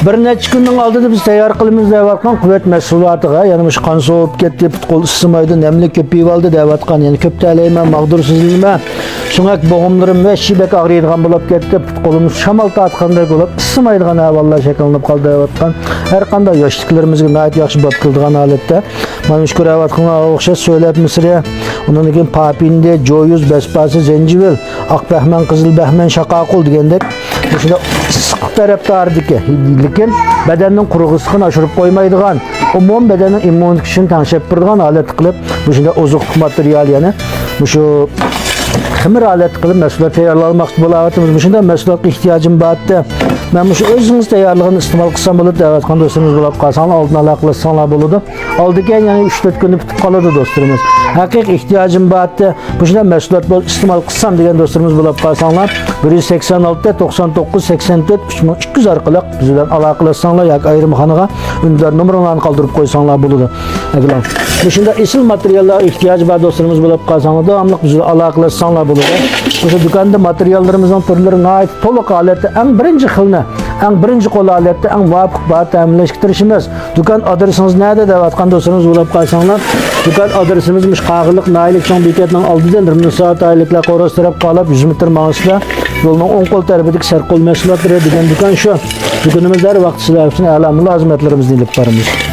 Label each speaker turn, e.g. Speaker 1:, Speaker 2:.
Speaker 1: Bir neçe günün aldığında biz tayyor qilimiz deyotgan quvvat mahsulotiga, ya'ni shu qon sovib ketdi, qo'l issimaydi, namlik ko'payib oldi deyotgan, ya'ni ko'p talayman, mag'dursizlikman, so'ngak bo'g'imlarim va shibak og'riydigan bo'lib ketdi, qo'lim shamol tortgandek bo'lib, issimaydigan ahvollar shakllanib qoldi deyotgan. Har qanday yoshliklarimizga nihoyat yaxshi bo'lib qildigan holatda mana shu ko'rayotgan o'xshash so'ylab misri, undan keyin papinde, joyuz, basbasi, zanjibil, oq bahman, qizil bahman, shaqoqul degandek shunda issiq tarafdordiki, lekin badanning qurug'isini oshirib qo'ymaydigan, umum badanning immunitet kuchini tanshab turadigan holat qilib, bu shunda oziqlik material, ya'ni shu ximir holat qilib mahsulot tayyorlamoqchi bo'layotimiz. Shunda mahsulotga ehtiyojim borda, men shu o'zingiz tayyorligini iste'mol qilsam bo'ladi deyotgan do'stlarimiz bo'lib qolsanglar, oldin aloqalashsanglar bo'ladi. Oldiga yana 3-4 kunda bitib qoladi do'stlarimiz. Haqiqiy ehtiyojim borda, bu shunda mahsulot bo'lib iste'mol qilsam degan do'stlarimiz bo'lib qolsanglar, 186 99 84 3200 orqali biz bilan aloqalashsanglar yoki ayrimxonaga undar nomerlarini qoldirib qo'ysanglar bo'ladi. Agar shunda esil materiallar ehtiyoj bor do'stlarimiz bo'lib qolsanglar, davomli biz bilan aloqalashsanglar bo'ladi. O'sha do'konda materiallarimizning turlari nihoyat to'liq holatda eng birinchi xilni, eng birinchi qo'l holatda eng muvofiq bor ta'minlashga tirishimiz. Do'kon adresingiz nerede deyotgan do'stlarimiz bo'lib qolsanglar, do'kon adresimiz Qag'iliq Naylik cho'ng bekatining oldidan 1 soat oyliklar qo'ros taraf qolib 100 metr masofada yo'lning o'ng qo'l tarafidagi sarqol mahsulotlari degan do'kon shu. Do'konimizda har vaqt sizlar uchun a'lo mulozimatlarimizni ilib boramiz.